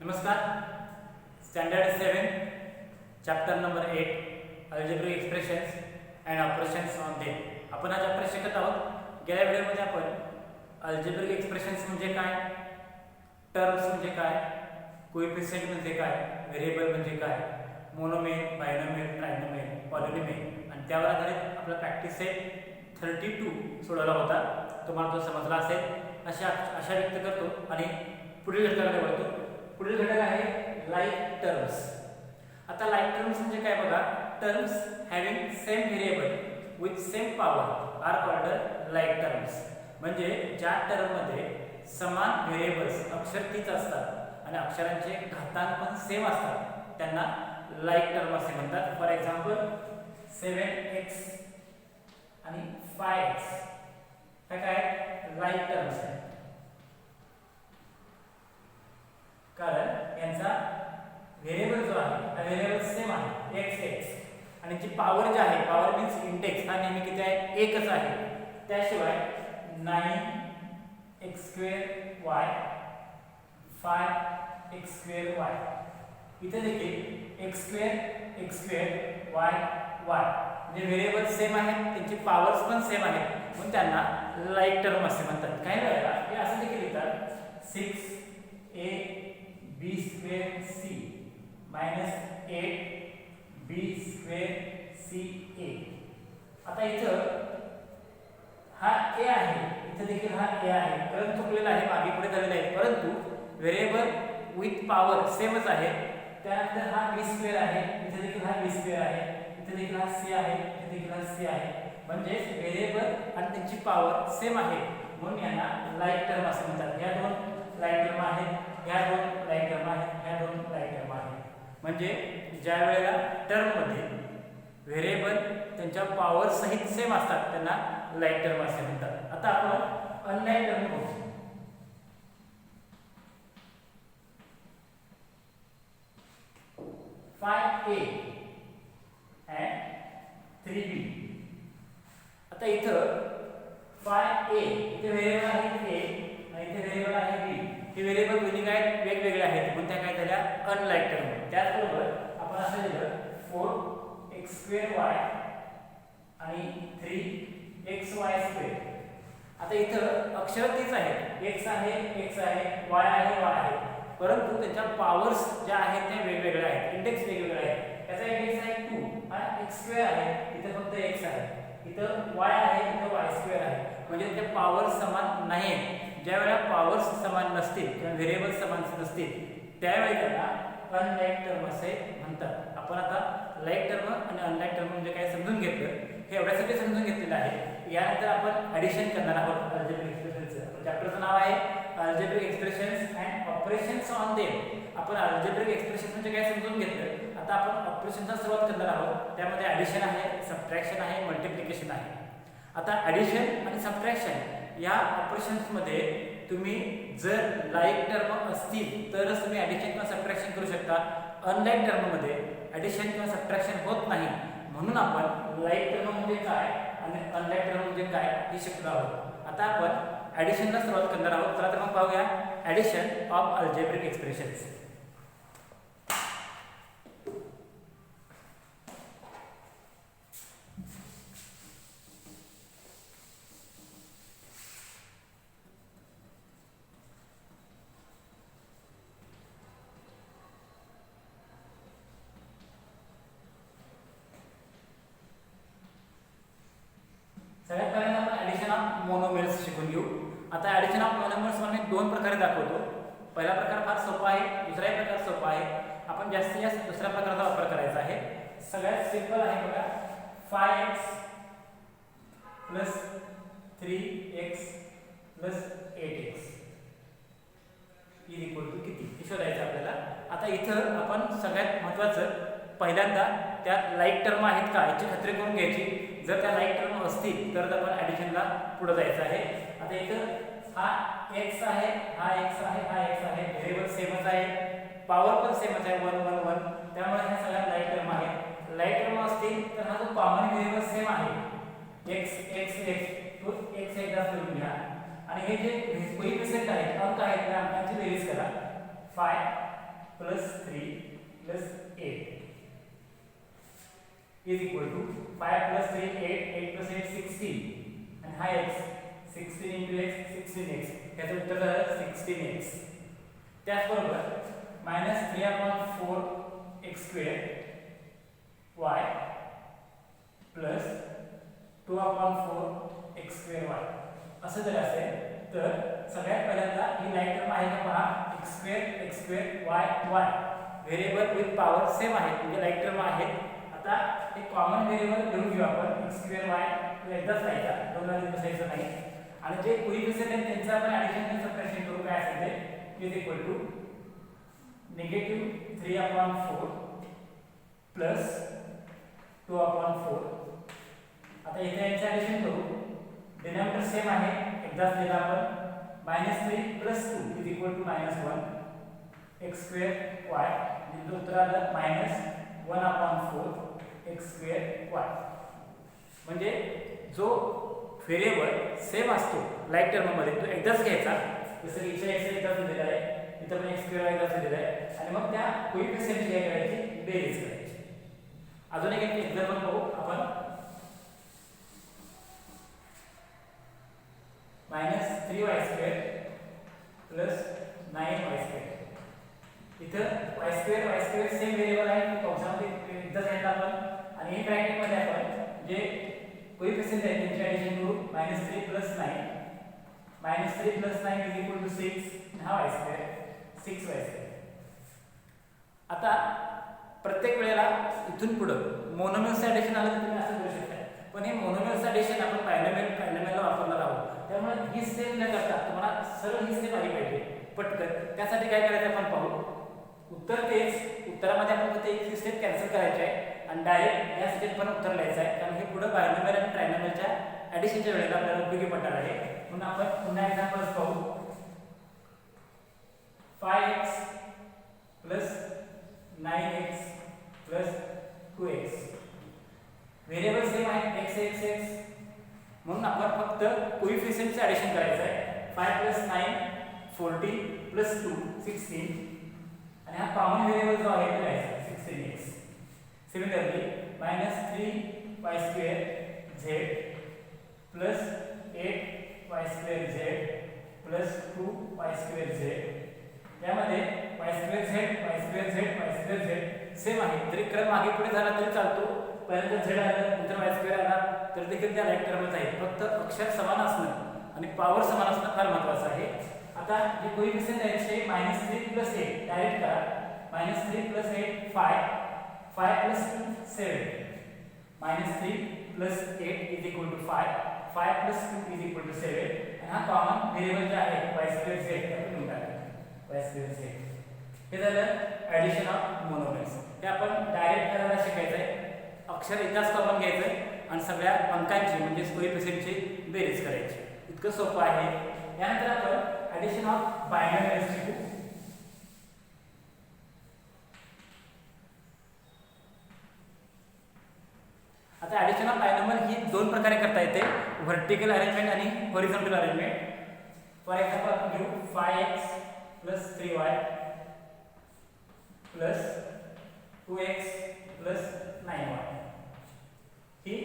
नमस्कार. Standard 7 chapter number 8 algebraic expressions and operations on them. आपण हा चॅप्टर शिकत आहोत. गेल्या व्हिडिओमध्ये आपण अल्जेब्रिक एक्सप्रेशन्स म्हणजे काय, टर्म्स म्हणजे काय, कोएफिशिएंट म्हणजे काय, व्हेरिएबल म्हणजे काय, मोनोमियल, बायनोमियल, ट्रायनोमियल, पॉलिनोमियल आणि त्यावर आधारित आपला प्रॅक्टिस सेट 32 सोडवला होता. तुम्हाला तो समजला असेल अशा व्यक्त करतो आणि पुढील घटकाकडे वळतो. पुढील घटक आहे लाईक टर्म्स. आता लाईक टर्म्स म्हणजे काय बघा. Terms having same variable with same power are called like terms. म्हणजे ज्या टर्ममध्ये समान व्हेरिएबल्स अक्षर तीच असतात आणि अक्षरांचे घातांक पण सेम असतात त्यांना लाईक टर्म असे म्हणतात. फॉर एक्झाम्पल 7x आणि 5x हे काय लाईक टर्म्स आहेत, कारण यांचा व्हेरिएबल जो आहे हा व्हेरिएबल सेम आहे x आणि जी पॉवर जी आहे, पॉवर मीन्स इंडेक्स हा नेहमी किती आहे, एकच आहे. त्याशिवाय 9x²y 5x²y इथे देखील x² y म्हणजे व्हेरिएबल सेम आहेत, त्यांची पॉवर्स पण सेम आहेत म्हणून त्यांना लाईक टर्म असे म्हणतात. काही वेळेला हे असं देखील लिहितात 6ab² c minus 8b² ca. आता इथं हा a आहे, इथं देखील हा a आहे, क्रम चुकलेला आहे, मागे पुढे झालेला आहे, परंतु व्हेरिएबल विथ पॉवर सेमच आहे. त्यानंतर हा b² आहे, इथे देखील हा b² आहे, इथे देखील हा c आहे, इथे देखील हा c आहे. म्हणजे व्हेरिएबल आणि त्यांची पॉवर सेम आहे म्हणून यांना लाईक टर्म असे म्हणतात. या दोन लाईक टर्म आहेत, ह्या दोन लाईक टर्म आहेत, ह्या दोन लाईक टर्म आहेत. म्हणजे ज्या वेळेला टर्ममध्ये व्हेरिएबल त्यांच्या पॉवर सहित सेम असतात त्यांना लाईक टर्म असे म्हणतात. आता आपण अनलाईक टर्म बघू. 5a and 3b. आता इथं 5a इथे व्हेरिएबल आहे a आणि इथे व्हेरिएबल आहे b. हे व्हेरिएबल दोन्ही काय वेगवेगळे आहेत म्हणून त्या काय झाल्या अनलाईक टर्म. त्याचबरोबर आपण असं लिहिलं 4x²y आणि 3xy². आता इथं अक्षर तीच आहेत, x आहे, y आहे, y आहे, परंतु त्यांच्या पॉवर्स ज्या आहेत त्या वेगवेगळ्या आहेत, इंडेक्स वेगवेगळे आहेत. त्याचा इंडेक्स आहे 2, हा x² आहे, इथे फक्त x आहे, इथं y आहे, इथं y² आहे. म्हणजे त्यांच्या पॉवर समान नाही आहेत. ज्या वेळेला पॉवर्स समान नसतील किंवा व्हेरिएबल समान नसतील त्यावेळी त्यांना अनलाईक टर्म असे म्हणतात. आपण आता लाईक टर्म आणि अनलाईक टर्म म्हणजे काय समजून घेतलं. हे एवढ्यासाठी समजून घेतलेलं आहे. यानंतर आपण ॲडिशन करणार आहोत अल्जेब्रिक एक्सप्रेशन्सचं. चॅप्टरचं नाव आहे algebraic expressions and operations on them. आपण अल्जेब्रिक एक्सप्रेशन म्हणजे काय समजून घेतलं. आता आपण ऑपरेशनचा सुरुवात करणार आहोत. त्यामध्ये ॲडिशन आहे, सबट्रॅक्शन आहे, मल्टिप्लिकेशन आहे. आता ॲडिशन आणि सबट्रॅक्शन या ऑपरेशन्समध्ये तुम्ही जर लाईक टर्म असतील तरच तुम्ही ॲडिशन किंवा सबट्रॅक्शन करू शकता. अनलाईक टर्ममध्ये ॲडिशन किंवा सबट्रॅक्शन होत नाही म्हणून आपण लाईक टर्म म्हणजे काय आणि अनलाईक टर्म म्हणजे काय हे शिकलो आहोत. आता आपण ॲडिशनला सुरुवात करणार आहोत. चला तर मग पाहूया ॲडिशन ऑफ अल्जेब्रिक एक्सप्रेशन्स. सगळ्यात पहिल्यांदा आपण ॲडिशन ऑफ मोनोमियल्स शिकून घेऊ. आता ॲडिशन ऑफ मोनोमियल्स मी दोन प्रकारे दाखवतो. पहिला प्रकार फार सोपा आहे, दुसराही प्रकार सोपा आहे. आपण जास्तीत जास्त दुसऱ्या प्रकाराचा वापर करायचा आहे. सगळ्यात सिंपल आहे बघा. 5x + 3x + 8x = किती हे शोधायचं आपल्याला. आता इथं आपण सगळ्यात महत्त्वाचं पहिल्यांदा त्या लाईक टर्म आहेत का याची खात्री करून घ्यायची. जर त्या लाईक टर्म असतील तर आपण ॲडिशनला पुढे जायचं आहे. आता इथं हा x आहे, हा x आहे, हा x आहे, व्हेरिएबल सेमच आहे, पॉवर पण सेमच आहे 1 1 1. त्यामुळे ह्या सगळ्या लाईक टर्म आहेत. लाईक टर्म असतील तर हा जो कॉमन व्हेरिएबल सेम आहे x तो x एकदा लिहून घ्या आणि हे जे कोइफिशिएंट आहेत अंक आहेत त्या अंकांची बेरीज करा. 5 plus 3 plus 8 is equal to 5 plus 3 8, 8 plus 8 16 and हा x 16 into x 16x याचं उत्तर झालं 16x. त्याचबरोबर -3/4 x square y plus 2/4 x square y असं जर असेल तर सगळ्यात पहिल्यांदा ही लाईक टर्म आहे का पहा x square y y variable with power same आहे म्हणजे लाईक टर्म आहे. आता एक कॉमन व्हेरिएबल लिहून घेऊ आपण x square y तो एकदाच राहायचा दोन वेळा बसायचं नाही आणि जे कोइफिशिएंट आहेत त्यांचं आपण ॲडिशन आणि सबट्रॅक्शन करू. काय असेल ते इज इक्वल टू -3/4 प्लस 2/4. आता इथे यांचं ॲडिशन करू. डिनॉमिनेटर सेम आहे एकदाच दिला आपण -3 plus 2 is equal to -1 x square y म्हणजे उत्तर आलं -1/4 x square y. म्हणजे जो व्हेरिएबल सेम असतो लाईक टर्म मध्ये तो एकदाच घ्यायचा. जसं की इथे x एकदाच दिलेला आहे इथं पण x square y एकदाच दिलेला आहे आणि मग त्या कोइफिशिएंटची काय करायची बेरीज करायची. अजून एक एक्झाम्पल पाहू आपण. -3y² plus 9y². इथं y² सेम व्हेरिएबल आहे कंसामध्ये एकदाच घ्यायला आपण आणि हे ब्रॅकेट मध्ये आपण जे कोइफिशिएंट आहे त्यांची ॲडिशन करू. -3 plus 9 -3 plus 9 is equal to 6 हा y² 6y². आता प्रत्येक वेळेला इथून पुढं मोनोमियल्स ॲडिशन आलं तर तुम्ही असं करू शकता. पण हे मोनोमियल्स ॲडिशन आपण बायनॉमियलला वापरणार आहोत त्यामुळे ही स्टेप न करता तुम्हाला सरळ ही स्टेप आली पाहिजे पटकन. त्यासाठी काय करायचं आपण पाहू. उत्तर तेच उत्तरामध्ये आपण फक्त एक स्टेप कॅन्सल करायची आहे आणि डायरेक्ट या स्टेप पण उत्तर लिहायचं आहे कारण हे पुढे बायनॉमियल आणि ट्रायनॉमियलच्या ॲडिशनच्या वेळेला आपल्याला उपयोगी पडणार आहे. म्हणून आपण पुन्हा एक्झाम्पल्स पाहू. 5x plus 9x plus 2x variable same आहे x म्हणून आपण फक्त कोइफिशिएंटचे ॲडिशन करायचं आहे. 5 प्लस 9 14 प्लस 2 16 आणि हा कॉमन व्हेरिएबल जो आहे तो आहे 16x. Similarly -3y² z plus 8y² z plus 2y² z यामध्ये y² z सेम आहे. जरी क्रम मागे पुढे झाला तरी चालतो. पहिल्यांदा z आलं नंतर y² आला तर देखील त्या लाईक टर्मच आहे. फक्त अक्षर समान असणं आणि पॉवर समान असणं फार महत्त्वाचं आहे. आता जे कोइफिशिएंट आहे ते -3 प्लस 8 डायरेक्ट करा. -3 plus 8 5 5 plus 2 7 -3 plus 8 is equal to 5 5 plus 2 is equal to 7 आणि हा कॉमन व्हेरिएबल जे आहे y² z आपण लिहून टाकू y² z. हे झालं ॲडिशन ऑफ मोनोमियल्स. हे आपण डायरेक्ट करायला शिकायचं आहे. अक्षर एकदाच कॉमन घ्यायचं आहे आणि सगळ्या अंकांची म्हणजे कोइफिशिएंटची बेरीज करायची. इतकं सोपं आहे. यानंतर आपण ॲडिशन ऑफ बायनॉमियल्स शिकू. आता ॲडिशन ऑफ बायनॉमियल ही दोन प्रकारे करता येते. व्हर्टिकल अरेंजमेंट आणि हॉरिझॉन्टल अरेंजमेंट. फॉर एक्झाम्पल आपण घेऊ 5x plus 3y plus 2x plus 9y. ही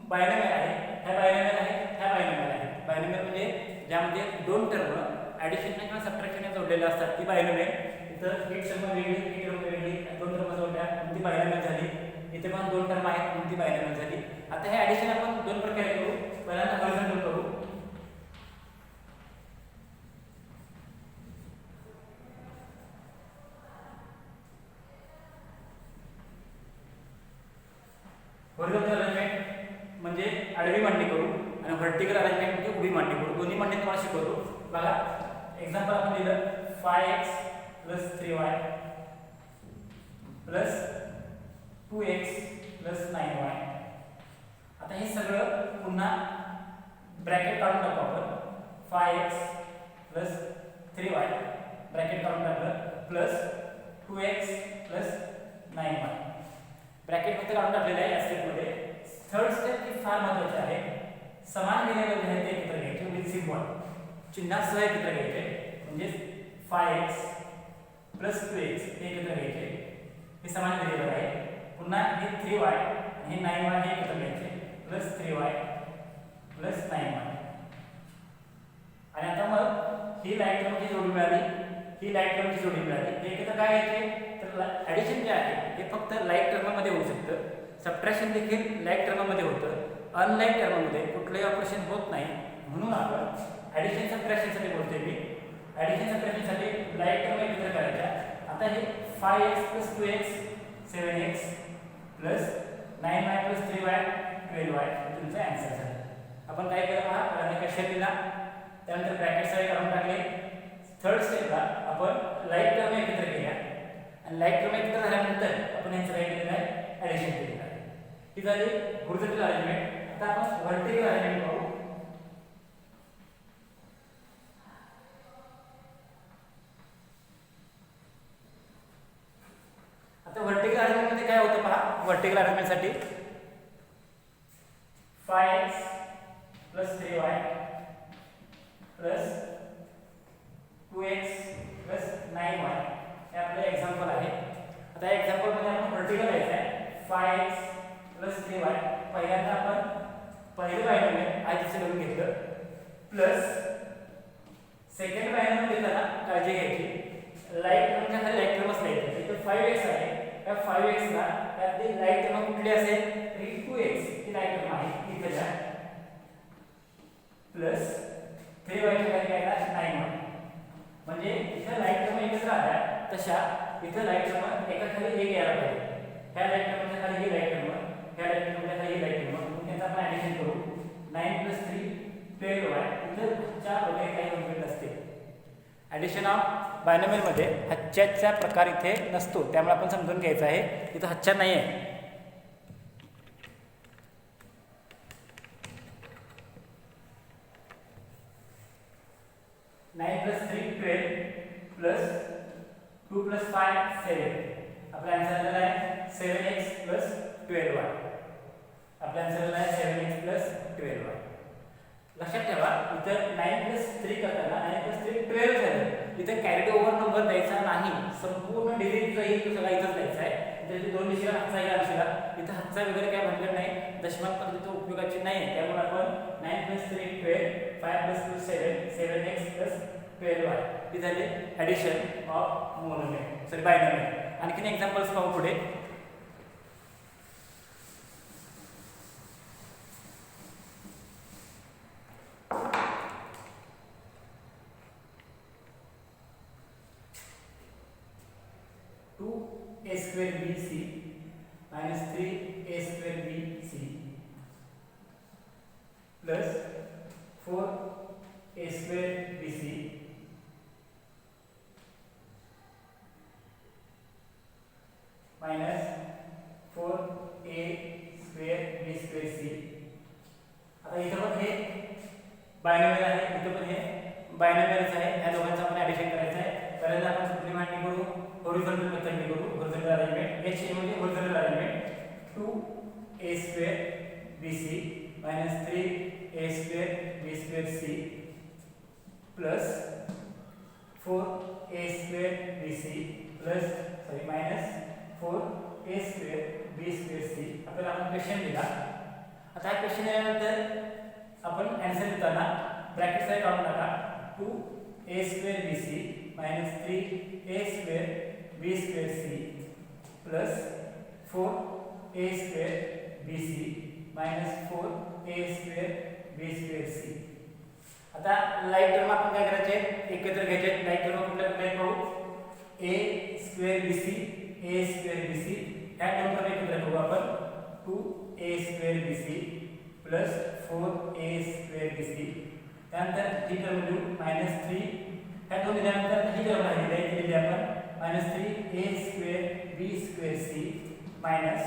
बायनॉमियल आहे. ह्या बायनॉमियल आहे ह्या बायनॉमियल आहे. बायनॉमियल म्हणजे ज्यामध्ये दोन टर्म ॲडिशन किंवा सबट्रॅक्शन जोडलेल्या असतात ती बायनॉमियल. इथं एक टर्म वेगळी एक टर्म वेगळी दोन टर्म जोडल्या ती बायनॉमियल झाली. इथे पण दोन टर्म आहेत ती बायनॉमियल झाली. आता हे ॲडिशन आपण दोन प्रकारे करू. पहिल्यांदा हॉरिझॉन्टल करू. हॉरिझॉन्टल अरेंजमेंट म्हणजे आडवी मांडणी करू आणि व्हर्टिकल अरेंजमेंट म्हणजे उभी मांडणी करू. दोन्ही मांडणी तुम्हाला शिकवतो. बघा एक्झाम्पल आपण दिलं 5x plus 3y plus 2x plus 9y. आता हे सगळं पुन्हा ब्रॅकेट काढून टाकू आपण. 5x प्लस 3y ब्रॅकेट काढून टाकलं plus 2x plus 9y bracket फक्त काढून टाकलेलं आहे या स्टेपमध्ये. थर्ड स्टेप ही फार महत्त्वाची आहे. समान व्हेरिएबल जे आहेत ते एकत्र घ्यायचे विथ सिम्बॉल चिन्हासह एकत्र घ्यायचे. म्हणजे 5x प्लस 2x हे एकत्र घ्यायचे, हे समान व्हेरिएबल आहे. पुन्हा हे 3y आणि हे 9y हे एकत्र घ्यायचे, प्लस 3y प्लस 9y. आणि आता मग ही लाईट टर्मची जोडी मिळाली, ही लाईट टर्मची जोडी मिळाली. हे एकत्र काय घ्यायचे, तर ॲडिशन जे आहे हे फक्त लाईट टर्ममध्ये होऊ शकतं, सबट्रॅक्शन देखील लाईट टर्ममध्ये होतं. अनलाईट टर्ममध्ये कुठलंही ऑपरेशन होत नाही, म्हणून आपण ॲडिशन सबट्रॅक्शनसाठी बोलतोय मी. ॲडिशन सबट्रॅक्शनसाठी लाईट टर्म एकत्र करायच्या. आता हे 5x + 2x 7x plus 9y + 3y 12y तुमचा आन्सर झाला. आपण काय केलं पहा, पहिल्यांदा कॅशर दिला, त्यानंतर ब्रॅकेट साईड काढून टाकले. थर्ड स्टेपला आपण लाईट टर्म एकत्र केल्या आणि लाईट टर्म एकत्र झाल्यानंतर आपण यांचं काय केलेलं आहे, ॲडिशन केलेलं आहे. ही झाली हॉरिझॉन्टल अरेंजमेंट. आता आपण व्हर्टिकल अरेंजमेंट पाहू. आता व्हर्टिकल अरेंजमेंट मध्ये काय होतं पहा. व्हर्टिकल अरेंजमेंट साठी 5x + 3y plus 2x plus 9y हे आपलं एक्झाम्पल आहे. आता एक्झाम्पल मध्ये आपण व्हर्टिकल घ्यायचं आहे. 5x + 3y पहिल्यांदा आपण पहिलं बायनॉमियल आधीचं करून घेतलं, प्लस सेकंड बायनॉमियल घेताना काळजी घ्यायची, लाईट टर्मच्या खाली लाईट टर्मच लिहायचं. इथे 5x आहे, त्या 5x ला त्यातली लाईट टर्म कुठली असेल, तर 2x ही लाईट टर्म आहे इथे जा, प्लस 3y च्या खाली काय आहे 9y. म्हणजे इथे लाईट टर्म एकत्र आल्या तशा इथे लाईट टर्म एका खाली एक यायला पाहिजे. ह्या लाईट टर्मच्या खाली ही लाईट टर्म, ह्या लाईट टर्मच्या खाली ही लाईट टर्म, म्हणून त्यांचं आपण ॲडिशन करू. 9 + 3 12y. इथे चार वगैरे काही कॉन्फ्लिक्ट असते. ॲडिशन ऑफ बायनॉमियल मध्ये हच्च्याचा प्रकार इथे नसतो, त्यामुळे आपण समजून घ्यायचं आहे. इथं हच्चा नाही आहे. Nine + 3 12 plus 2 + 5 7. आपला आन्सर आलेला आहे 7x + 12y. आपला आन्सर आलेला आहे 7x + 12y. लक्षात ठेवा, इथं 9 + 3 करताना 9 + 3 12 झालं. इथं कॅरीड ओव्हर नंबर द्यायचा नाही, संपूर्ण डिजिट जो येईल तो सगळा इथंच द्यायचा आहे. त्याचे दोन दिशेला हातचा या अंशाला, इथं हातचा वगैरे काय म्हटलं नाही, दशमांक पद्धती उपयोगाची नाही आहे. त्यामुळे आपण 9 + 3 12 5 + 2 7 7x + 12y ही झाली addition of monomial, sorry binomial. आणखीन एक्झाम्पल्स पाहू पुढे. a²bc minus 3a²bc plus 4a²bc minus 4a²b²c. आता इथं पण हे बायनॉमियल आहे, इथं पण हे बायनॉमियलच आहे. ह्या दोघांचं आपण ॲडिशन करायचं आहे. पहिल्यांदा आपण सूत्र मांडणी करू, हॉरिझॉन्टल मेथडने करू. हॉरिझॉन्टल अरेंजमेंट h म्हणजे horizontal arrangement 2a²bc minus 3a²b²c plus 4a²bc plus minus 4a²b²c. आपल्याला आपण क्वेश्चन दिला. आता हा क्वेश्चन दिल्यानंतर आपण आन्सर देताना ब्रॅकेट साइड काढून टाका. 2a²bc minus 3a²b²c plus 4a²bc minus 4a²b²c. आता लाईट टर्म आपण काय करायचे, एकत्र घ्यायचे. लाईट टर्म कुठल्या कुठल्या पाहू, a²bc a²bc ह्या टर्म एकत्र करू आपण. 2a²bc plus 4a²bc. त्यानंतर ही टर्म लिहू -3. ह्या दोन दिल्यानंतर ही टर्म राहिली आहे, दिली आपण -3a²b²c minus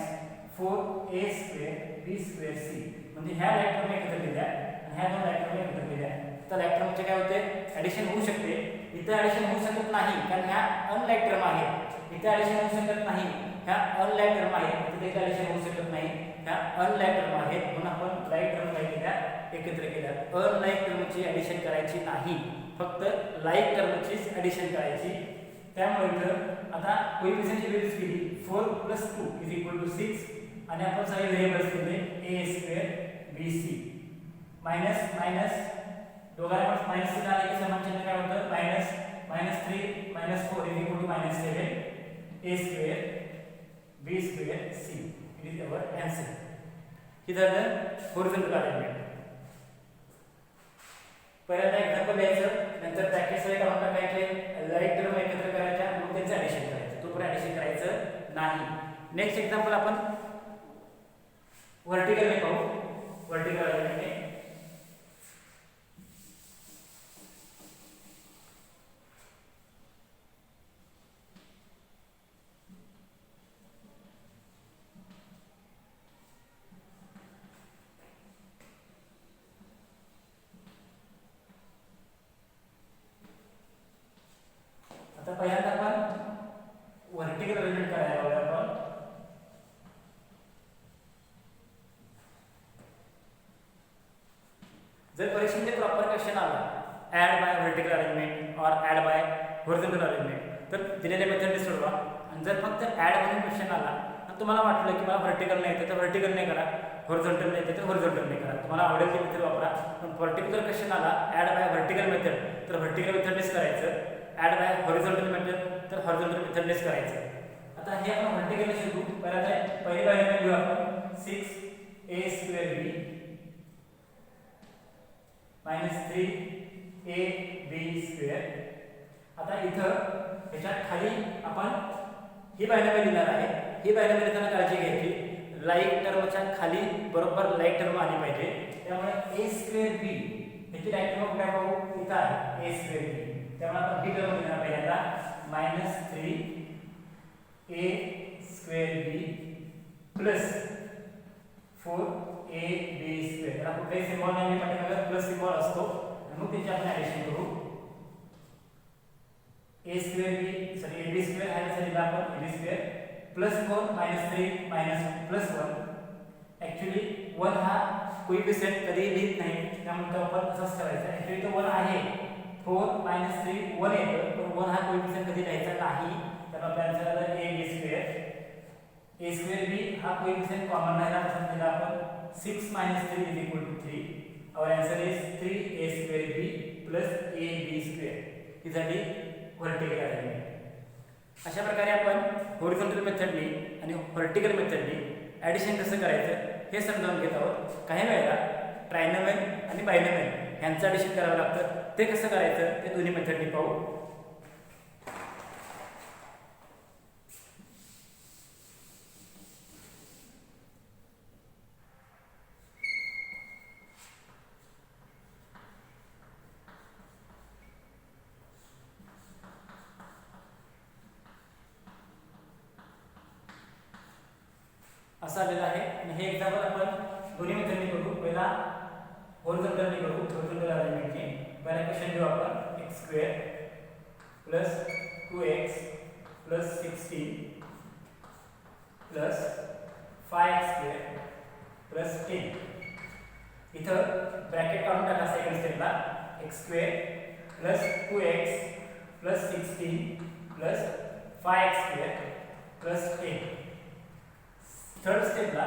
4a²b²c. म्हणजे ह्या लाईट टर्म एकत्र केल्या आणि ह्या दोन लाईट टर्म एकत्र केल्या तर लाईट टर्मचे काय होते, ॲडिशन होऊ शकते. इथे ॲडिशन होऊ शकत नाही कारण ह्या अनलाईट टर्म आहेत. इथे ॲडिशन होऊ शकत नाही, ह्या अनलाईट टर्म आहेत. इथे ॲडिशन होऊ शकत नाही, ह्या अनलाईट टर्म आहेत. म्हणून आपण लाईट टर्म काय केल्या, एकत्र केल्या. अनलाईट टर्मची ॲडिशन करायची नाही, फक्त लाईट टर्मचीच ॲडिशन करायची. त्यामुळे इथं आता कोइफिशियंटची बेरीज केली 4 + 2 = 6 आणि आपण सगळे व्हेरिएबल्स घेतले a² bc मायनस मायनस दोघांमध्ये मायनस चिन्ह आले की समान चिन्ह काय होतं -3 - 4 = -7 a² b² c it is our answer. हे झालं हॉरिझॉन्टल अरेंजमेंट. पहिल्यांदा एक्झाम्पल द्यायचं, नंतर ब्रॅकेट्स मध्ये काढून टाकायचे, लाईक टर्म एकत्र करायच्या, मग त्यांचं ॲडिशन करायचं. तो पण ॲडिशन करायचं नाही. नेक्स्ट एक्झाम्पल आपण व्हर्टिकलने पाहू. व्हर्टिकल अरेंजमेंटने आता पहिल्यांदा आपण व्हर्टिकल अरेंजमेंट करायला हवं आपण. जर परीक्षेमध्ये प्रॉपर क्वेश्चन आला ऍड बाय व्हर्टिकल अरेंजमेंट और ऍड बाय हॉरिझॉन्टल अरेंजमेंट तर दिलेल्या मेथडने सोडवा. आणि जर फक्त ऍड म्हणून क्वेश्चन आला आणि तुम्हाला वाटलं की मला व्हर्टिकल नाही येते तर व्हर्टिकल नाही करा, हॉरिझॉन्टल नाही येते तर हॉरिझॉन्टल नाही करा, तुम्हाला आवडेल ती मेथड वापरा. पण पर्टिक्युलर क्वेश्चन आला ऍड बाय व्हर्टिकल मेथड तर व्हर्टिकल मेथडनेच करायचं, ऍड बाय हॉरिझॉन्टल मेथड तर हॉरिझॉन्टल मेथडनेच करायचं. आता हे आपण व्हर्टिकल शिकू. पहिली व्हॅल्यू घेऊ आपण 6a² - 3ab². आता इथं ह्याच्यात खाली आपण ही बायनॉमियल लिहिणार आहे. ही बायनॉमियल लिहिताना काळजी घ्यायची, लाईक टर्मच्या खाली बरोबर लाईक टर्म आली पाहिजे. त्यामुळे a²b ह्याची लाईक टर्म काय पाहू, इथं आहे a²b. त्यामुळे आपण ही टर्म लिहिणार पहिल्यांदा -3a²b + 4ab². त्याला कुठलाही सिम्बॉल नाही पाठीमागे प्लस सिम्बॉल असतो आणि मग त्याची आपण ॲडिशन करू. ab² आहे असं लिहिलं आपण ab² +4 - 3 - +1. ॲक्च्युली 1 हा कोइफिशियंट कधी लिहित नाही त्यामुळे तो आपण तसाच करायचा. ॲक्च्युली तो 1 आहे. 4 - 3 1 येतं, पण 1 हा कोइफिशियंट कधी लिहायचा नाही. तर आपल्या आन्सर आला ab². a²b हा कोइफिशियंट कॉमन राहिला म्हणून दिला आपण 6 - 3 = 3. आवर आन्सर इज 3a²b + ab². ही झाली व्हर्टिकल अरेंजमेंट. अशा प्रकारे आपण हॉरिझॉन्टल मेथडनी आणि व्हर्टिकल मेथडनी ॲडिशन कसं करायचं हे समजावून घेत आहोत. काही वेळेला ट्रायनॉमियल आणि बायनॉमियल ह्यांचं ॲडिशन करावं लागतं. ते कसं करायचं ते दोन्ही मेथडनी पाहू. असं आलेलं आहे आणि हे एक्झाम्पल आपण दोन्ही मेथडनी करू. पहिला हॉरिझॉन्टलनी करू, हॉरिझॉन्टल अरेंजमेंटने. पहिला क्वेश्चन घेऊ आपण x² + 2x + 16 + 5x² + 10. इथं ब्रॅकेट काढून टाका सेकंड स्टेपला. x² + 2x + 16 + 5x² + 10. थर्ड स्टेपला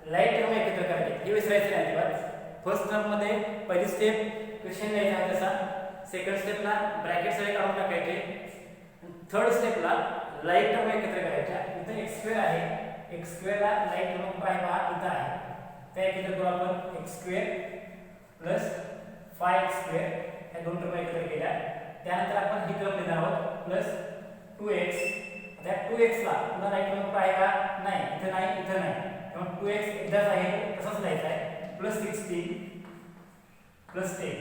लाईक टर्म एकत्र करायचे, हे विसरायचं नाही अजिबात. फर्स्ट टर्म मध्ये पहिली स्टेप क्वेश्चन लिहायचा आहे तसा, सेकंड स्टेपला ब्रॅकेट सगळे काढून टाकायचे, थर्ड स्टेपला लाईक टर्म एकत्र करायच्या. इथं x² आहे, x² ला लाईक टर्म काय पहा इथं आहे, त्या एकत्र करू आपण x² + 5x² ह्या दोन टर्म एकत्र केल्या. त्यानंतर आपण ही टर्म लिहिणार आहोत +2x. त्या 2x ला पुन्हा लाईक टर्म आहे का नाही, इथं नाही, इथं नाही, त्यामुळे 2x एकदाच आहे तसंच लिहायचं आहे +16 + 10.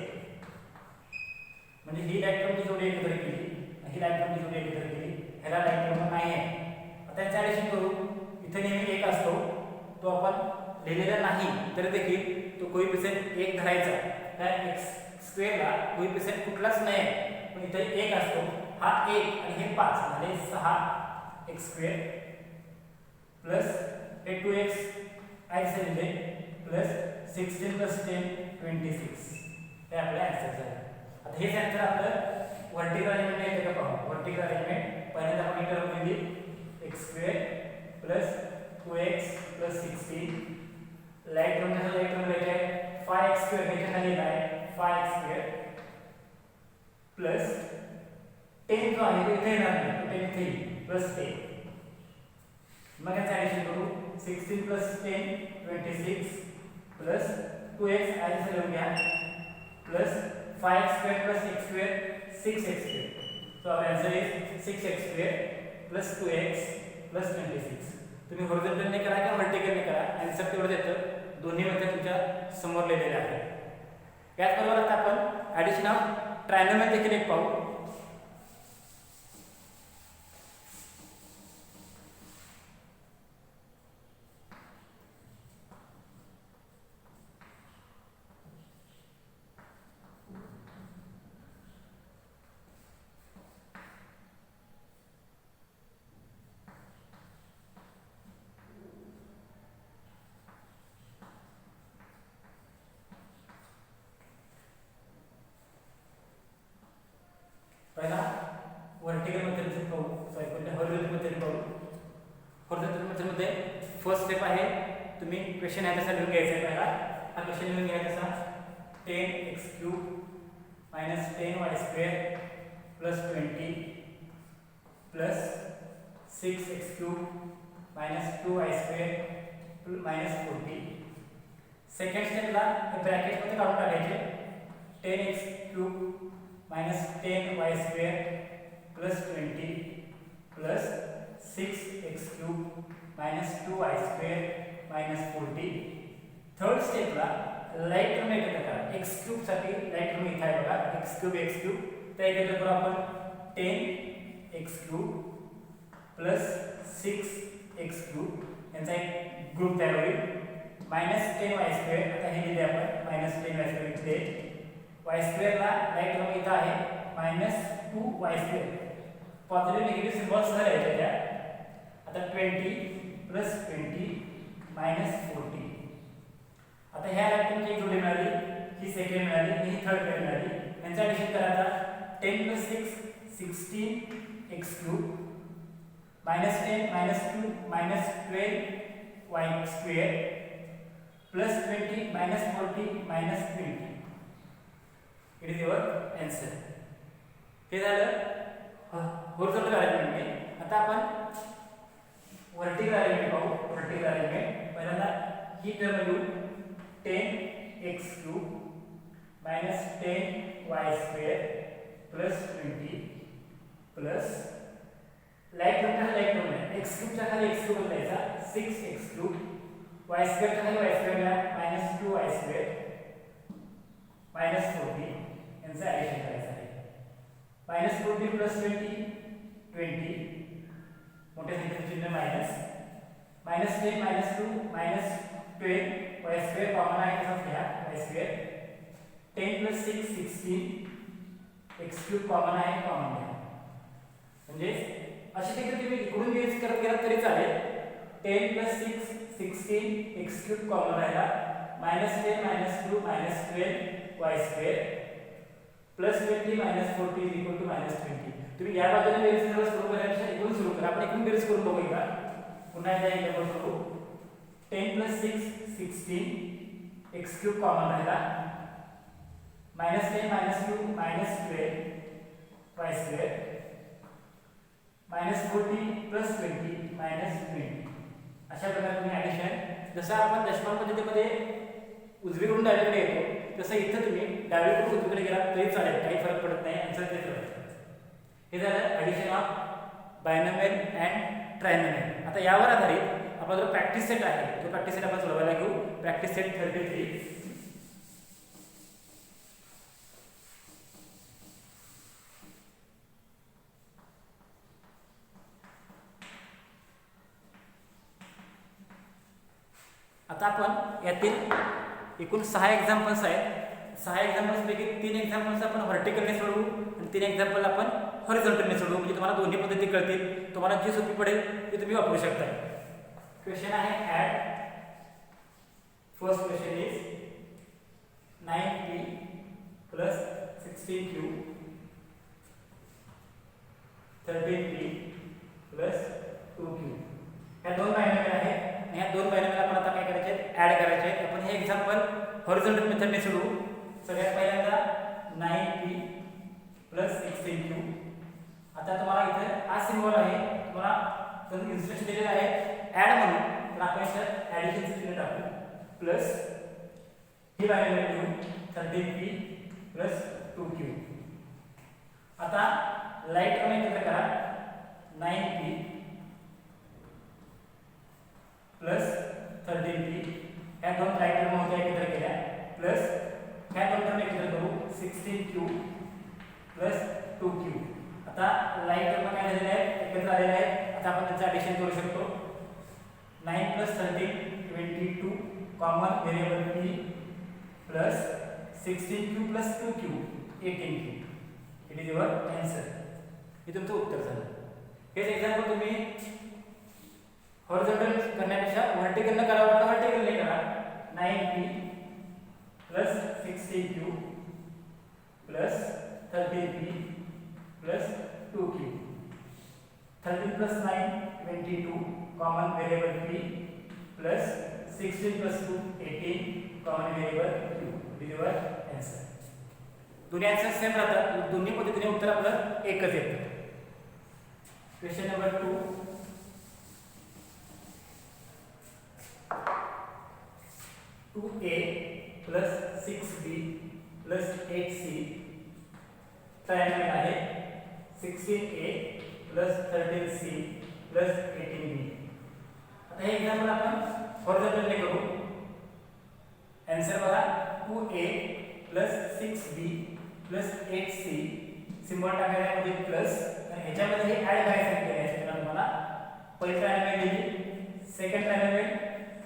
म्हणजे ही लाईक टर्मची जोडी एकत्र केली, ही लाईक टर्मची जोडी एकत्र केली, ह्याला लाईक टर्म नाही आहे. आता याचं ॲडिशन करू. इथे नेहमी 1 असतो, तो आपण लिहिलेला नाही तरी देखील तो कोइफिशियंट 1 धरायचा. त्या x² ला कोइफिशियंट कुठलाच नाही आहे, पण इथे 1 असतो. हा 1 आणि हे 5 म्हणजे 6x² प्लस हे 2x आहे लिहिले प्लस 16 + 10 26. हे आपलं आन्सर झालं. आता हेच आन्सर आपलं वर्टिकल अरेंजमेंट येते का पाहू. वर्टिकल अरेंजमेंट पहिल्यांदा आपण ही टर्म लिहिली x² plus 2x plus 16. Light term मध्ये लाईट टर्म लिहायचे आहे 5x² ह्याच्या खाली आहे 5x² प्लस 10 जो आहे तो इथे येणार नाही, तो 10 3 प्लस 10. मग याचं ॲडिशन करू. 16 प्लस 10 26 प्लस 2x ॲडिशन लिहून घ्या plus 5x² plus x² 6x². So our answer is 6x² plus 2x plus 26. तुम्ही हॉरिझॉन्टल ने करा किंवा व्हर्टिकल ने करा, आन्सर तेवढं येतं. दोन्ही मध्ये तुमच्या समोर लिहिलेले आहे. याचबरोबर आता आपण ॲडिशन ऑफ ट्रायनोमियल देखील एक पाहू. पहिला वर्टिकल मेथड पाहू, सॉरी हॉरिझॉन्टल मेथड पाहू. हॉरिझॉन्टल मेथड मध्ये फर्स्ट स्टेप आहे, तुम्ही क्वेश्चन आहे तसा लिहून घ्यायचा आहे. पहिला हा क्वेश्चन लिहून घ्यायचा तसा 10x³ minus 10y² plus 20 plus 6x³ minus 2y² minus 40. Second स्टेपला ब्रॅकेट मध्ये काढून टाकायचे 10x³ minus 10y² plus 20 plus 6x³ minus 2y² minus 40. Third स्टेपला लाईट टर्म एकत्र करा. x³ साठी लाईट टर्म इथे आहे बघा, x³ तर एकत्र करू आपण 10x³ plus 6x³ यांचा एक ग्रुप तयार होईल minus 10y². आता हे लिहिले आपण minus 10y² इथे y² ला लाईट टर्म इथे आहे -2y². पॉझिटिव्ह निगेटिव्ह सिम्बॉल्स झाले आहेत त्या. आता 20 प्लस 20 मायनस 40. आता ह्या लाईट टर्मची एक जोडी मिळाली, ही सेकंड मिळाली, ही थर्ड मिळाली. यांचा ॲडिशन करा. आता 10 plus 6 16x³ -10 -2 -12y² plus 20 -40 -20. It is your answer. हे झालं हॉरिझॉन्टल अरेंजमेंट. आता आपण व्हर्टिकल अरेंजमेंट पाहू. व्हर्टिकल अरेंजमेंट पहिल्यांदा ही टर्म लिहू 10x³ minus 10y² plus 20 plus light term खाली लाईट टर्म आहे, x³ च्या खाली x³ लिहायचा 6x³ y² च्या खाली y² लिहा -2y² -40 यांचा ॲडिशन करायचं आहे. -40 प्लस 20 20 मोठ्या संख्येचे चिन्ह मायनस -10 -2 -12 y² कॉमन आहे तसंच घ्या y². 10 प्लस 6 16 x³ कॉमन आहे कॉमन घ्या. म्हणजे अशी देखील तुम्ही इकडून बेरीज करत गेलात तरी चालेल. 10 प्लस 6 16 x³ कॉमन राहिला -10 -2 -12 y² plus 20 -40 is equal to -20. तुम्ही या बाजूने बेरीज सुरू करायच्या इकडून सुरू करा. आपण इकडून बेरीज करून बघू का. पुन्हा एकदा इकडे करू. 10 प्लस 6 16 x³ कॉमन राहिला -10 -2 -12 y² -40 प्लस 20 -20. अशा प्रकारे तुम्ही ॲडिशन जसं आपण दशमान पद्धतीमध्ये उजवीकडून डावीकडे येतो तसं इथं तुम्ही डावीकडून उजवीकडे गेला तरी चालेल, काही फरक पडत नाही. आन्सर तेच राहील. हे झालं addition of binomial and trinomial. आता यावर आधारित आपला जो प्रॅक्टिस सेट आहे तो प्रॅक्टिस सेट आपण सोडवायला घेऊ. Practice set 33. आता आपण यातील एकूण 6 एक्झाम्पल्स आहेत. 6 एक्झाम्पल्स पैकी 3 एक्झाम्पल्स आपण व्हर्टिकलने सोडवू आणि 3 एक्झाम्पल आपण हॉरिझॉन्टलने सोडवू. म्हणजे तुम्हाला दोन्ही पद्धती कळतील. तुम्हाला जी सोपी पडेल ती तुम्ही वापरू शकता. क्वेश्चन आहे add. First question is 9p plus 16q 13p plus 2q. ह्या दोन बायनॉमियल आहेत आणि ह्या दोन बायनॉमियल आपण आता काय करायचे आहेत, ॲड करायचे आहेत. आपण हे एक्झाम्पल हॉरिझॉन्टल मेथडने सोडवू. सगळ्यात पहिल्यांदा 9p प्लस 16q. आता तुम्हाला इथे हा सिम्बॉल आहे, तुम्हाला इन्स्ट्रक्शन दिलेलं आहे ॲड म्हणून, तर आपण इथं ॲडिशनचं चिन्ह टाकू प्लस ही बायनॉमियल घेऊ 13p प्लस 2q. आता लाईट टर्म एकत्र करा 9p प्लस 13p. ह्या दोन लाईट टर्म होत्या एकत्र केल्या प्लस ह्या दोन टर्म एकत्र करू 16q प्लस 2q. आता लाईट टर्म काय झालेले आहेत, एकत्र आलेले आहेत. आता आपण त्याचं ॲडिशन करू शकतो. 9 plus 13 22 common variable p plus 16q plus 2q 18q. It is your answer. हे तुमचं उत्तर झालं. हेच एक्झाम्पल तुम्ही हॉरिझॉन्टल करण्यापेक्षा व्हर्टिकल न करावं वाटतं व्हर्टिकल नाही करा. 9p plus 16q plus 13p plus 2q. 13 plus 9 22 common variable p plus 16 plus 2 18 common variable q. It is your answer. दोन्ही आन्सर सेम राहतात, दोन्ही पद्धतीने उत्तर आपलं एकच येतं. Question number 2. 2a plus 6b plus 8c triangle आहे 16a plus 13c plus 18b. आता हे एक्झाम्पल आपण हॉरिझॉन्टलने करू. आन्सर बघा 2a plus 6b plus 8c. Symbol टाकायला मध्ये प्लस आणि ह्याच्यामध्ये हे ॲड करायचं आहे. तुम्हाला पहिली ट्रायंगल दिली, second triangle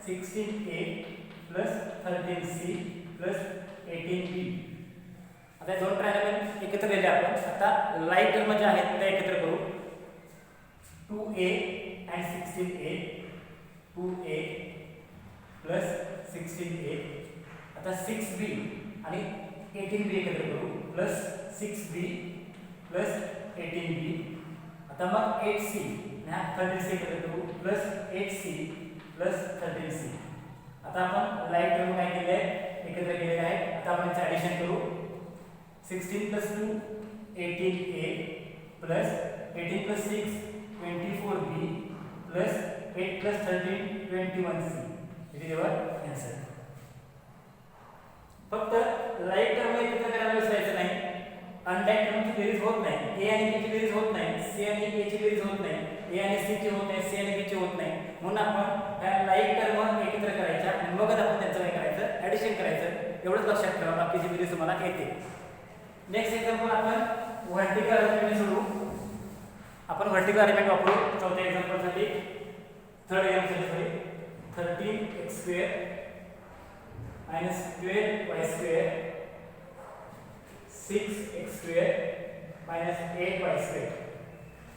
16a plus 13c plus 18b. आता दोन ट्रायंगल एकत्र केले आपण. आता लाईट टर्म जे आहेत त्या एकत्र करू. 2a and 16a 2a plus 16a. आता 6b आणि 18b एकत्र करू प्लस 6b प्लस 18b. आता मग 8c आणि 13c एकत्र करू प्लस 8c प्लस 13c. आता आपण लाईट टर्म काय केले आहे, एकत्र केलेले आहे. आता आपण याचं ॲडिशन करू. 16 plus 2 18a plus 18 plus 6 24b plus 8 plus 13 21c. It is your answer. फक्त लाईट टर्म एकत्र करायला विसरायचं नाही. अनलाईट टर्मची बेरीज होत नाही. a आणि b ची बेरीज होत नाही, c आणि a ची बेरीज होत नाही, a आणि c ची होत नाही, c आणि b ची होत नाही. म्हणून आपण ह्या लाईट टर्म एकत्र करायच्या आणि मगच आपण त्यांचं काय करायचं, ॲडिशन करायचं. एवढंच लक्षात ठेवा, बाकीची बेरीज तुम्हाला येते. नेक्स्ट एक्झाम्पल आपण व्हर्टिकल अरेंजमेंट सोडवू. आपण व्हर्टिकल अरेंजमेंट वापरू चौथ्या एक्झाम्पलसाठी. थर्ड एक्झाम्पलसाठी 13x² minus 12y² 6x² minus 8y².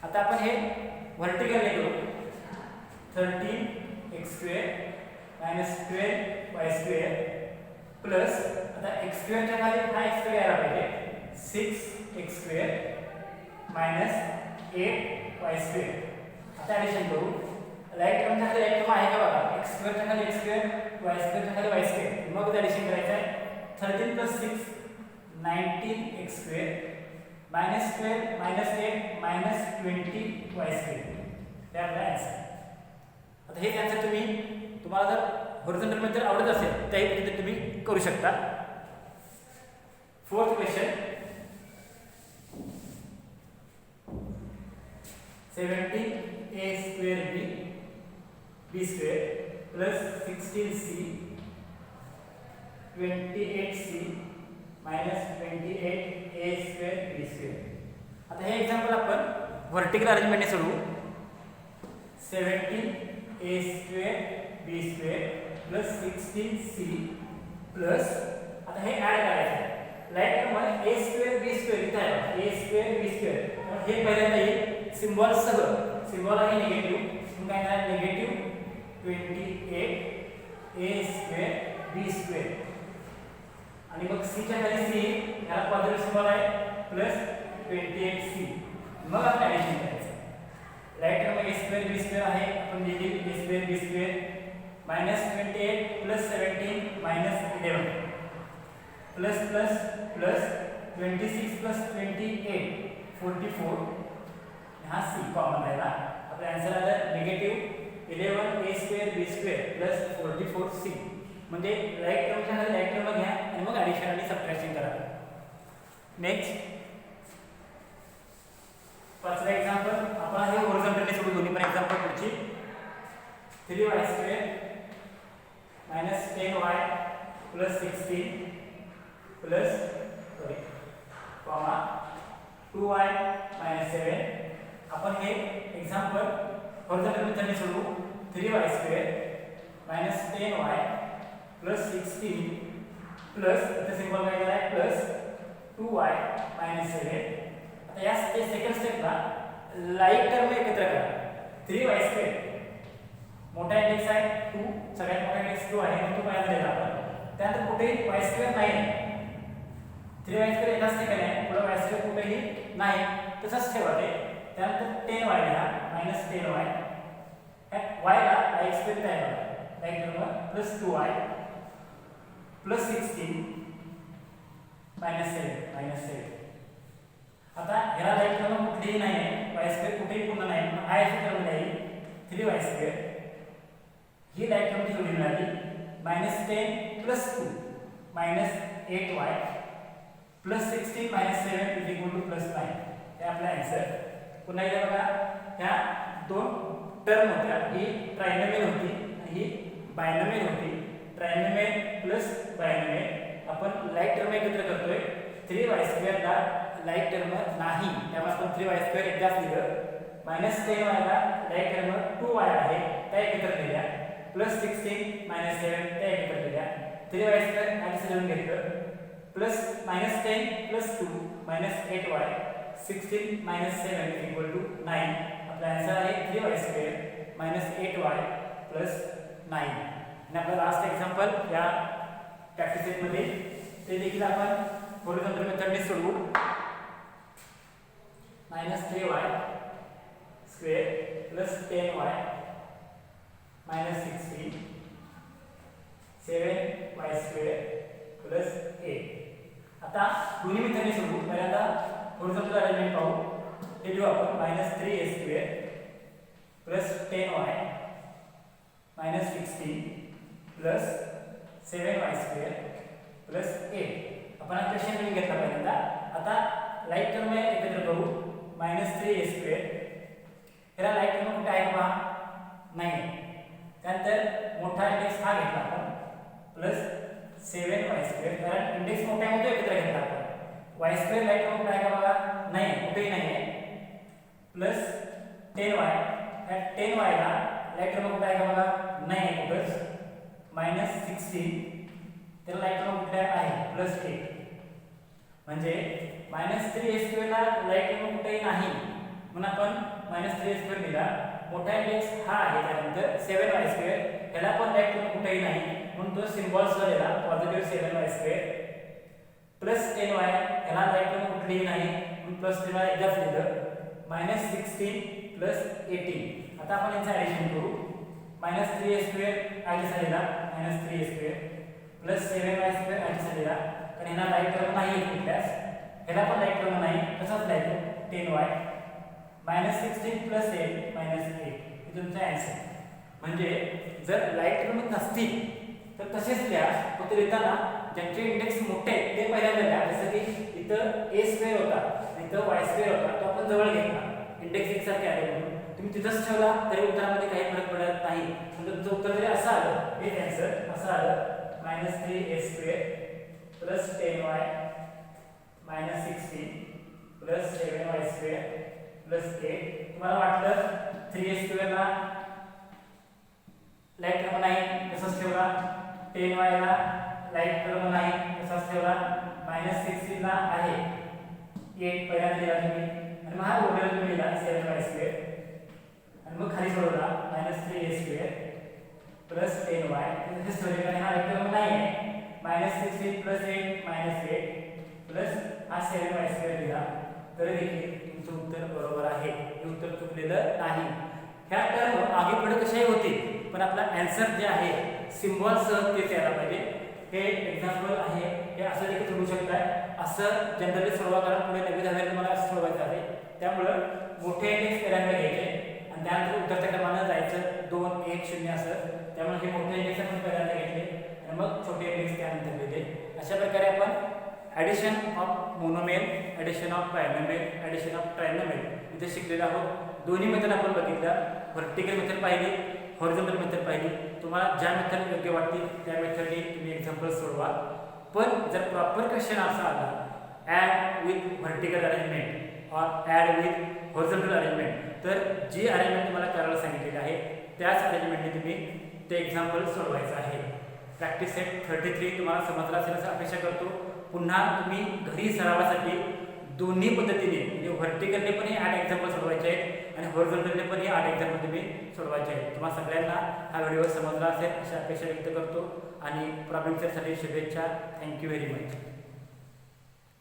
आता आपण हे व्हर्टिकल करू. 13x² minus 12y² प्लस आता x² च्या खाली हा x² यायला पाहिजे 6x² minus 8y². आता ॲडिशन करू. लाईट टर्मच्या खाली लाईट टर्म आहे का बघा. x² च्या खाली x², y² च्या खाली y². मग ॲडिशन करायचं आहे. 13 plus 6 19x² minus 12 minus 8 minus 20y². हे आपला आन्सर. आता हे आन्सर तुम्हाला जर हॉरिझॉन्टल मेथड आवडत असेल त्याही पद्धतीने तुम्ही करू शकता. Fourth question 17a² b² plus 16c 28c minus 28a² b². आता हे एक्झाम्पल आपण व्हर्टिकल अरेंजमेंटने सोडवू. 17a² b² plus 16c plus आता हे ॲड करायचं आहे. लाईट टर्म a² b² इथे आहे. a² b². हे पहिल्यांदा येईल सिम्बॉल सह. सिम्बॉल आहे निगेटिव्ह. मग काय करणार, निगेटिव्ह 28a² b² आणि मग c च्या खाली c याला पॉझिटिव्ह सिम्बॉल आहे प्लस 28c मग आपण ॲडिशन करायचं. Right term A square B square आहे, आपण लिहिली A square B square -28 plus 17 -11 plus plus plus 26 plus 28 44 हा सी कॉमन राहिला. आपला आन्सर आलं -11 ए square B square plus 44 C. म्हणजे राईट टर्मच्या खाली राईट टर्म घ्या आणि मग ॲडिशन आणि सबट्रॅक्शन करा. नेक्स्ट पाचवा एक्झाम्पल आपण हे हॉरिझॉन्टली सोडू दोन्ही पण एक्झाम्पल पुढची. 3y² -10y plus 16 plus comma 2y -7. आपण हे एक्झाम्पल हॉरिझॉन्टल मेथडने सोडवू. 3y² -10y प्लस 16 प्लस इथे सिंबल काय आहे प्लस 2y -7. आता या सेकंड स्टेपला लाईक टर्म एकत्र करा. 3y² मोठा इंडेक्स आहे 2, सगळ्यात मोठा इंडेक्स 2 आहे म्हणून 2 पहिल्यांदा दिला आपण. त्यानंतर कुठेही y² नाही आहे. 3y² एकाच ठिकाणी आहे, पुढे y² कुठेही नाही, तसंच ठेवा ते. त्यानंतर 10y घ्या -10y y ला x² काय बघा like term plus 2y plus 16 -7. आता ह्याला लाईक टर्म कुठलीही नाही आहे, y² कुठेही पूर्ण नाही, i ची टर्म नाही. 3y² ही लाईक टर्मची जोडी मिळाली. -10 plus 2 -8y plus 16 -7 is equal two plus 9. हे आपला आन्सर. पुन्हा एकदा बघा, ह्या दोन टर्म होत्या, ही ट्रायनोमियल होती आणि ही बायनोमियल होती. ट्रायनोमियल प्लस बायनोमियल आपण लाईक टर्म एकत्र करतोय. 3y² ला लाईक टर्म नाही, त्यामुळे आपण 3y² एकदाच लिहिलं. -10y ला लाईक टर्म 2y आहे, त्या एकत्र केल्या. प्लस 16 -7 त्या एकत्र केल्या. 3y² आधी लिहून घेतलं. Plus -10 plus 2 -8y 16 -7 is equal to 9. आपला आन्सर आहे 3y² -8y प्लस 9. आणि आपला लास्ट एक्झाम्पल या प्रॅक्टिस सेटमध्ये ते देखील आपण हॉरिझॉन्टल मेथडने सोडवू. -3y² plus 10y -16 7y² plus 8. आता दोन्ही मेथडने सोडवू. पहिल्यांदा हॉरिझॉन्टल अरेंजमेंट पाहू. हे लिहू आपण -3a² plus 10y -16 plus 7y² plus 8. आपण हा क्वेश्चन लिहून घेतला पहिल्यांदा. आता लाईक टर्म एकत्र करू. -3a² ह्याला लाईक टर्म कुठे आहे पहा नाही. त्यानंतर मोठा इंडेक्स हा घेतला आपण प्लस 7y², कारण इंडेक्स मोठा आहे म्हणून एकत्र घेतला आपण. y² लाईक टर्म कुठे आहे का बघा नाही, कुठेही नाही आहे. प्लस 10y, ह्या 10y ला लाईक टर्म कुठे आहे का बघा नाही आहे कुठंच. -16 त्याला लाईक टर्म कुठे आहे प्लस 8. म्हणजे -3a² ला लाईक टर्म कुठेही नाही म्हणून आपण -3a² दिला. मोठा इंडेक्स हा आहे, त्यानंतर 7y² ह्याला पण लाईक टर्म कुठेही नाही म्हणून तो सिम्बॉल्सला दिला पॉझिटिव्ह 7y² प्लस 10y ह्याला लाईक टर्म कुठलीही नाही म्हणून प्लस 10y एकदाच लिहिलं. -16 प्लस 18. आता आपण यांचं ॲडिशन करू. -3a² आधीचा लिहिला -3a² प्लस 7y² आधीचा लिहिला, कारण ह्याला लाईक टर्म नाही आहे कुठल्याच. ह्याला पण लाईक टर्म नाही, तसाच लिहायचं 10y -16 प्लस 8 -8 हे तुमचा आन्सर. म्हणजे जर लाईक टर्म नसतील तर तसेच लिहा, फक्त लिहिताना ज्यांचे इंडेक्स मोठे आहेत ते पहिल्यांदा लिहा. जसं की इथं a² होता आणि इथं y² होता, तो आपण जवळ घेतला, इंडेक्स एकसारखे आले म्हणून. तुम्ही तिथंच ठेवला तरी उत्तरामध्ये काही फरक पडत नाही. म्हणजे तुमचं उत्तर जरी असं आलं, हे आन्सर असं आलं -3a² plus 10y -16 plus 7y² plus 8. तुम्हाला वाटलं 3a² ला लाईक टर्म नाही तसंच ठेवला, 10y ला लाईक टर्म नाही तसंच ठेवला, -16 ला आहे 8 पहिल्यांदा दिला तुम्ही आणि मग हा उरलेला तुम्ही लिहिला 7y² आणि मग खाली सोडवला -3a² प्लस 10y. हे सोडवल्याने हा लाईक टर्म नाही आहे. -16 प्लस 8 -8 प्लस हा 7y² दिला, तरी देखील तुमचं उत्तर बरोबर आहे, हे उत्तर चुकलेलं नाही. ह्या टर्म आगे पुढे कशाही होतील, पण आपला आन्सर जे आहे सिम्बॉलसह तेच यायला पाहिजे. हे एक्झाम्पल आहे, हे असं देखील सोडू शकताय. असं जनरली सोडवा, कारण पुढे 9वी-10वी तुम्हाला असं सोडवायचं आहे. त्यामुळं मोठे इंडेक्स पहिल्यांदा घ्यायचे आणि त्यानंतर उत्तरच्या क्रमानं जायचं 2 1 0 असं. त्यामुळे हे मोठे इंडेक्स आपण पहिल्यांदा घेतले आणि मग छोटे इंडेक्स त्यानंतर लिहिले. अशा प्रकारे आपण addition of monomial, addition of binomial, addition of trinomial इथे शिकलेलो आहोत. दोन्ही मेथड आपण बघितलं. व्हर्टिकल मेथड पाहिली, हॉरिझॉन्टल मेथड पाहिली. तुम्हाला ज्या मेथड योग्य वाटतील त्या मेथडने तुम्ही एक्झाम्पल सोडवा. पण जर प्रॉपर क्वेश्चन असा आला, ॲड विथ व्हर्टिकल अरेंजमेंट और ॲड विथ हॉरिझॉन्टल अरेंजमेंट, तर जी अरेंजमेंट तुम्हाला करायला सांगितलेली आहे त्याच अरेंजमेंटने तुम्ही ते एक्झाम्पल सोडवायचं आहे. प्रॅक्टिस सेट 33 तुम्हाला समजला असेल असं अपेक्षा करतो. पुन्हा तुम्ही घरी सरावासाठी दोन्ही पद्धतीने म्हणजे व्हर्टिकलने पण हे 8 एक्झाम्पल सोडवायचे आहेत आणि हॉरिझॉन्टलने पण हे 8 एक्झाम्पल तुम्ही सोडवायचे आहेत. तुम्हाला सगळ्यांना हा व्हिडिओ समजला असेल अशी अपेक्षा व्यक्त करतो आणि प्रॉब्लेम सेटसाठी शुभेच्छा. Thank you very much.